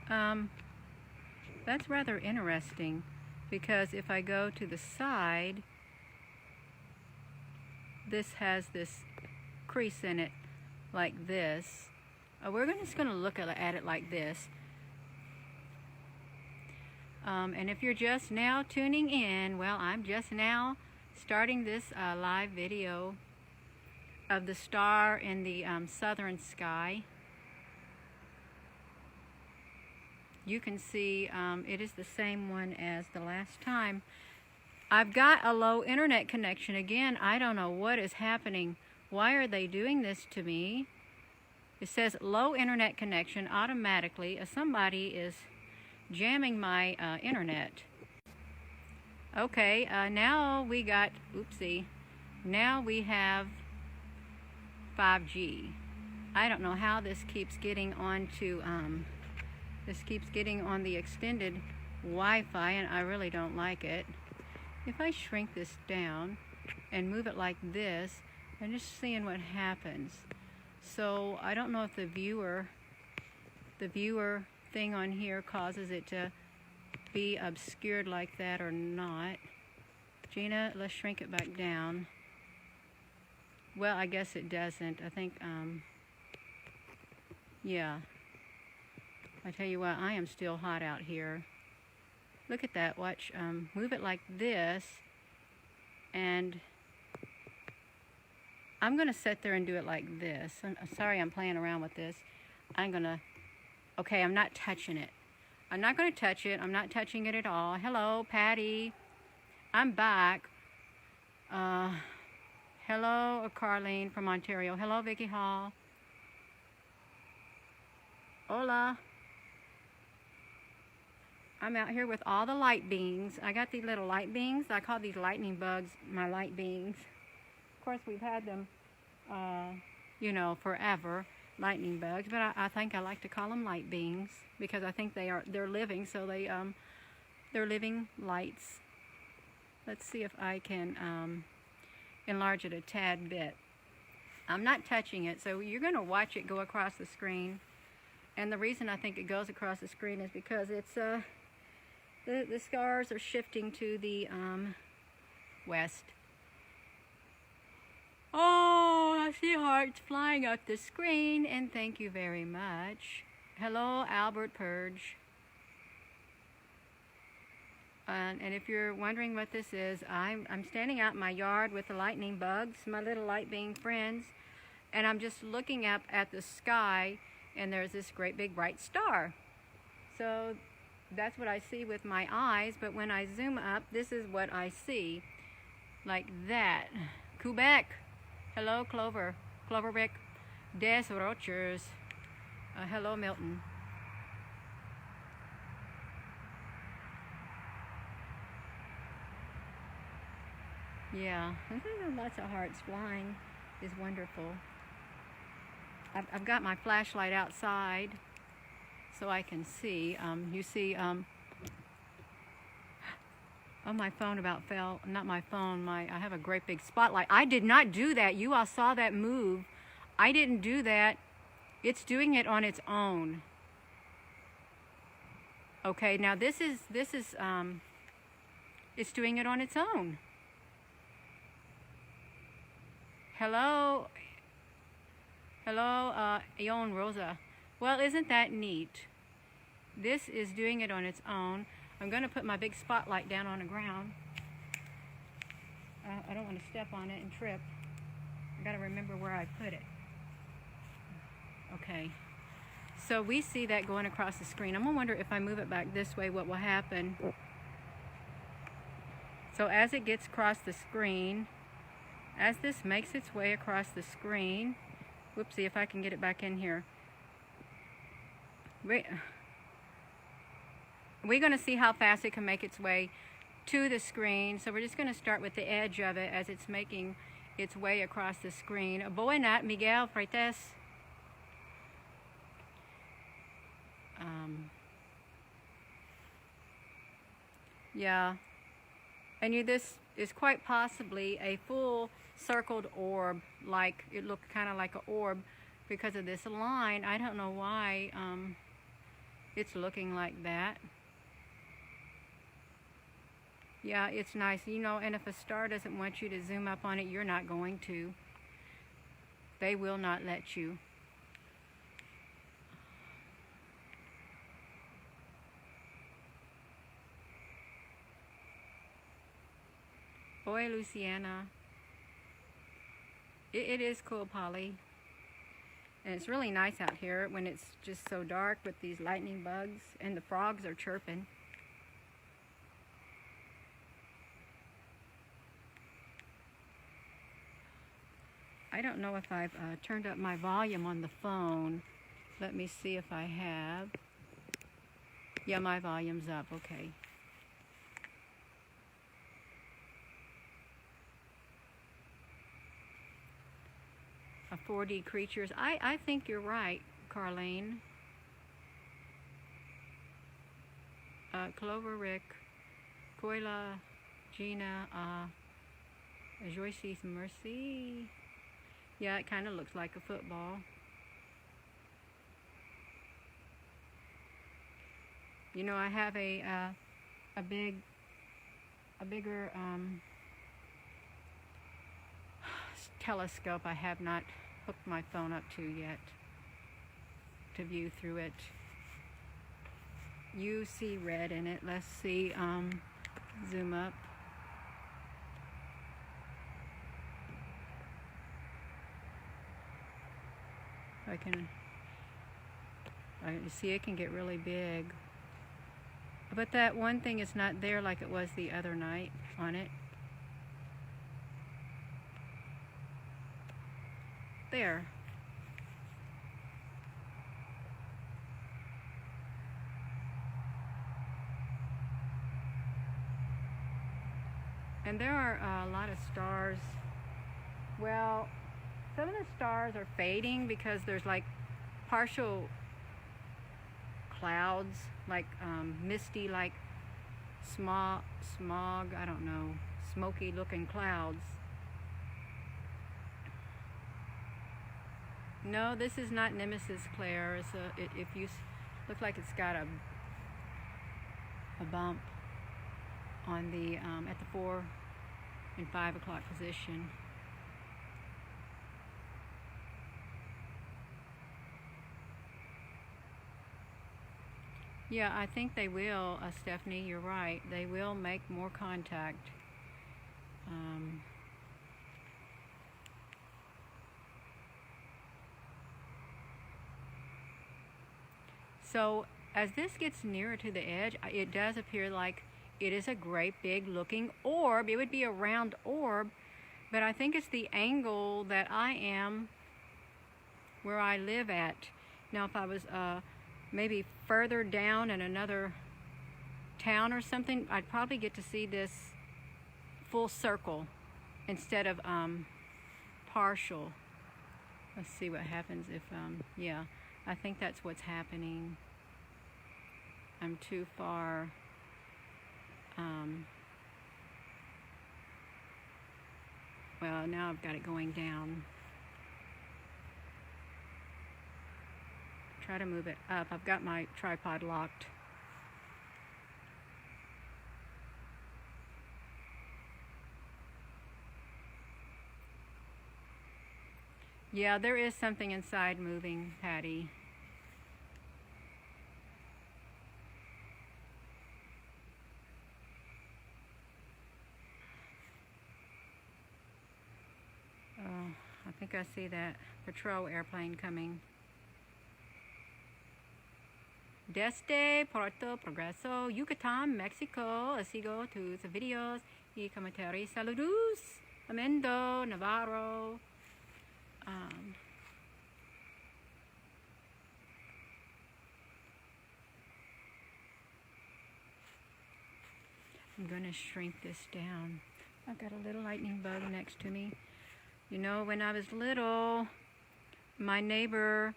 Um, that's rather interesting, because if I go to the side, this has this crease in it like this. We're just going to look at it like this. And if you're just now tuning in, well, I'm just now starting this live video of the star in the southern sky. You can see it is the same one as the last time. I've got a low internet connection again. I don't know what is happening. Why are they doing this to me? It says low internet connection automatically. Somebody is jamming my internet. Okay, now we got, oopsie, now we have 5G. I don't know how this keeps getting on to, this keeps getting on the extended Wi-Fi, and I really don't like it. If I shrink this down and move it like this, I'm just seeing what happens. So I don't know if the viewer thing on here causes it to be obscured like that or not. Gina, let's shrink it back down. Well, I guess it doesn't. I think, yeah. I tell you what, I am still hot out here. Look at that. Watch. Move it like this, and I'm going to sit there and do it like this. I'm sorry I'm playing around with this. Okay, I'm not touching it. I'm not going to touch it. I'm not touching it at all. Hello, Patty. I'm back. Hello, Carlene from Ontario. Hello, Vicky Hall. Hola. I'm out here with all the light beings. I got these little light beings. I call these lightning bugs my light beings. Of course, we've had them, you know, forever, lightning bugs. But I think I like to call them light beings because I think they're living. So they're living lights. Let's see if I can enlarge it a tad bit. I'm not touching it, so you're going to watch it go across the screen. And the reason I think it goes across the screen is because it's the stars are shifting to the west. Oh, I see hearts flying up the screen, and thank you very much. Hello, Albert Purge. And if you're wondering what this is, I'm standing out in my yard with the lightning bugs, my little light being friends, and I'm just looking up at the sky, and there's this great big bright star. So that's what I see with my eyes, but when I zoom up, this is what I see. Like that. Quebec. Hello, Clover. Clover Rick. Des Rochers. Hello, Milton. Yeah, lots of hearts flying is wonderful. I've got my flashlight outside so I can see. You see, oh, my phone about fell. Not my phone, I have a great big spotlight. I did not do that. You all saw that move. I didn't do that. It's doing it on its own. Okay, now this is it's doing it on its own. Hello, Ion Rosa. Well, isn't that neat? This is doing it on its own. I'm going to put my big spotlight down on the ground. I don't want to step on it and trip. I got to remember where I put it. Okay. So we see that going across the screen. I'm going to wonder if I move it back this way, what will happen. So as it gets across the screen, as this makes its way across the screen, whoopsie, if I can get it back in here. We're going to see how fast it can make its way to the screen. So we're just going to start with the edge of it as it's making its way across the screen. Boa nat, Miguel Freitas. Yeah. And this is quite possibly a full circled orb, like it looked kind of like an orb because of this line. I don't know why It's looking like that. Yeah, it's nice, you know, and if a star doesn't want you to zoom up on it, you're not going to. They will not let you. Oi, Luciana. It is cool, Polly. And it's really nice out here when it's just so dark with these lightning bugs, and the frogs are chirping. I don't know if I've turned up my volume on the phone. Let me see if I have. Yeah, my volume's up, okay. A 4D creatures. I think you're right, Carlene. Clover, Rick, Koila, Gina, Joyce's Mercy. Yeah, it kind of looks like a football. You know, I have a bigger telescope I have not hooked my phone up to yet to view through it. You see red in it. Let's see, zoom up. I see it can get really big. But that one thing is not there like it was the other night on it. There. And there are a lot of stars. Well, some of the stars are fading because there's like partial clouds, like misty, like smog, I don't know, smoky looking clouds. No, this is not Nemesis, Claire. It's if you look like it's got a bump on the at the 4 and 5 o'clock position. Yeah, I think they will, Stephanie. You're right. They will make more contact. So as this gets nearer to the edge, it does appear like it is a great big looking orb. It would be a round orb, but I think it's the angle that I am where I live at. Now if I was maybe further down in another town or something, I'd probably get to see this full circle instead of partial. Let's see what happens if yeah, I think that's what's happening. I'm too far well, now I've got it going down. Try to move it up. I've got my tripod locked. Yeah, there is something inside moving, Patty. Oh, I think I see that patrol airplane coming. Desde Puerto Progreso, Yucatan, Mexico. Sigo tus videos y comentarios. Saludos, Amendo, Navarro. I'm going to shrink this down. I've got a little lightning bug next to me. You know, when I was little, my neighbor,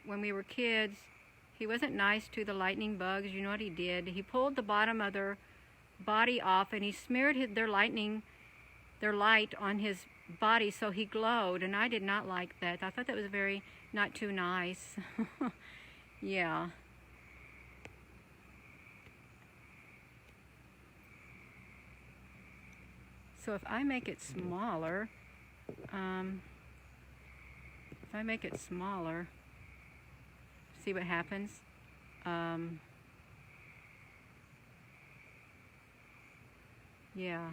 when we were kids, he wasn't nice to the lightning bugs. You know what he did? He pulled the bottom of their body off and he smeared their light on his body so he glowed, and I did not like that. I thought that was very not too nice. Yeah. So if I make it smaller, see what happens. Yeah.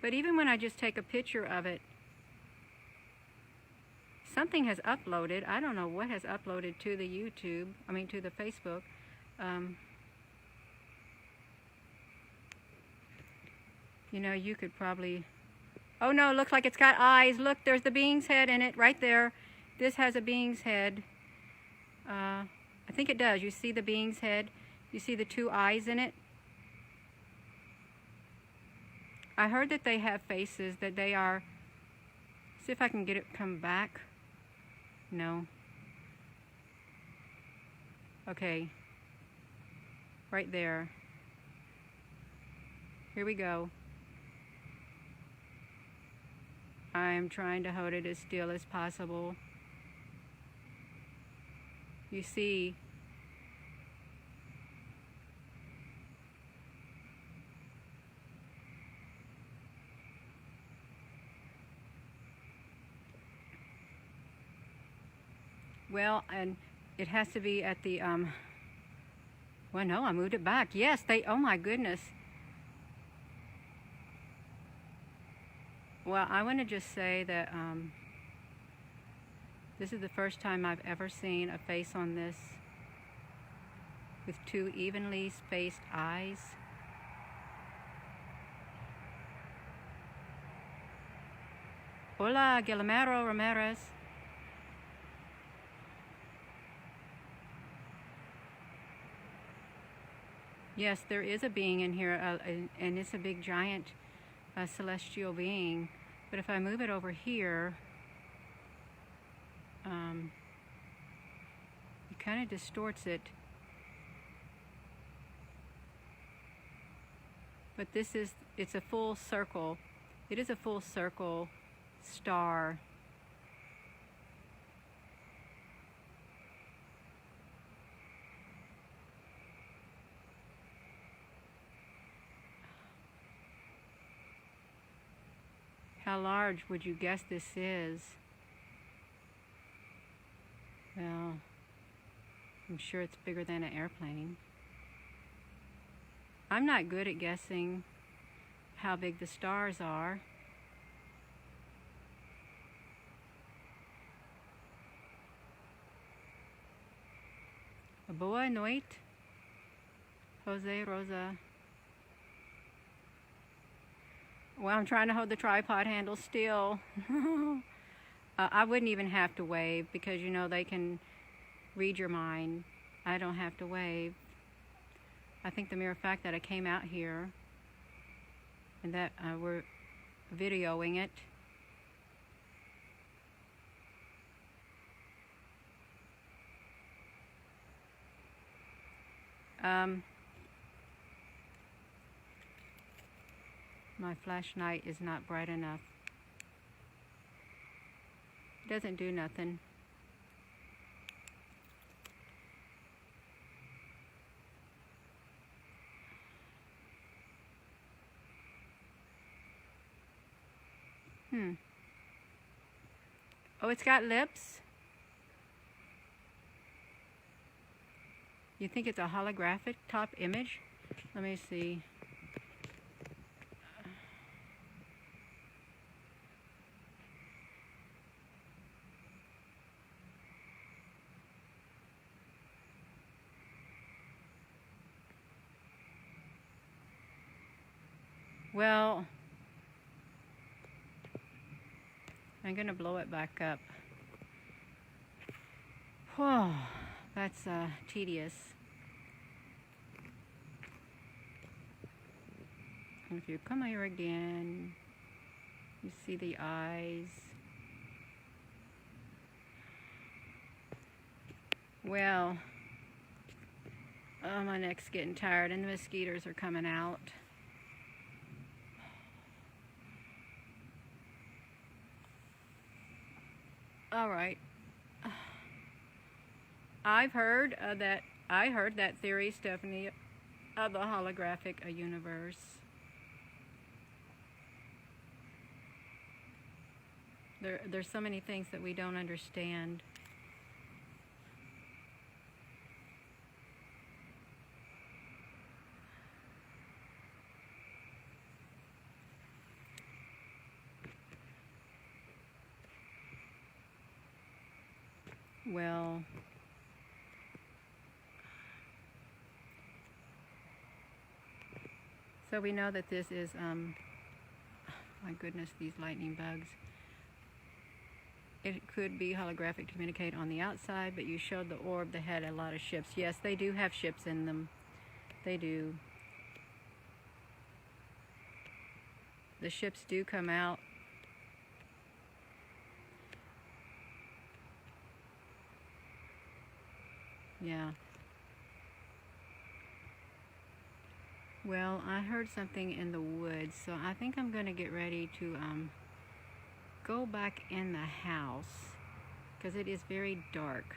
But even when I just take a picture of it, something has uploaded. I don't know what has uploaded to the YouTube, to the Facebook. You know, you could probably... Oh no, looks like it's got eyes. Look, there's the being's head in it right there. This has a being's head. I think it does. You see the being's head? You see the two eyes in it? I heard that they have faces, that they are... See if I can get it come back. No. Okay. Right there. Here we go. I'm trying to hold it as still as possible. You see, well, and it has to be at the, well, no, I moved it back. Yes, oh my goodness. Well, I want to just say that this is the first time I've ever seen a face on this with two evenly spaced eyes. Hola, Guillermo Ramirez. Yes, there is a being in here, and it's a big giant celestial being. But if I move it over here, it kind of distorts it. But it's a full circle. It is a full circle star. How large would you guess this is? Well, I'm sure it's bigger than an airplane. I'm not good at guessing how big the stars are. Boa noite, Jose Rosa. Well, I'm trying to hold the tripod handle still. I wouldn't even have to wave because, you know, they can read your mind. I don't have to wave. I think the mere fact that I came out here and that we're videoing it. My flashlight is not bright enough. It doesn't do nothing. Oh, it's got lips? You think it's a holographic top image? Let me see. Well, I'm going to blow it back up. Whoa, that's tedious. And if you come here again, you see the eyes. Well, oh, my neck's getting tired and the mosquitoes are coming out. All right. I heard that theory, Stephanie, of the holographic universe. There's so many things that we don't understand. Well, so we know that this is, my goodness, these lightning bugs. It could be holographic to communicate on the outside, but you showed the orb that had a lot of ships. Yes, they do have ships in them. They do. The ships do come out. Yeah. Well, I heard something in the woods, so I think I'm going to get ready to go back in the house because it is very dark.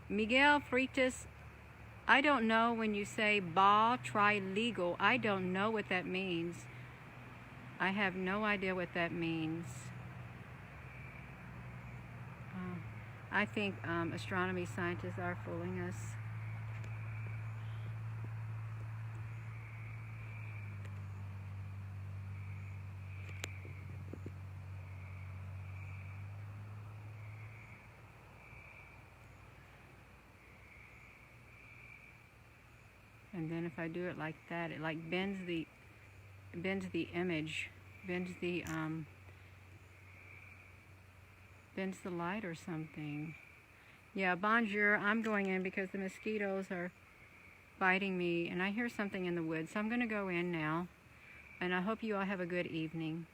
Miguel Freitas, I don't know when you say ba trilegal. I don't know what that means. I have no idea what that means. I think astronomy scientists are fooling us. And then if I do it like that, it like bends the image, bends the light or something. Yeah, bonjour. I'm going in because the mosquitoes are biting me and I hear something in the woods. So I'm going to go in now. And I hope you all have a good evening.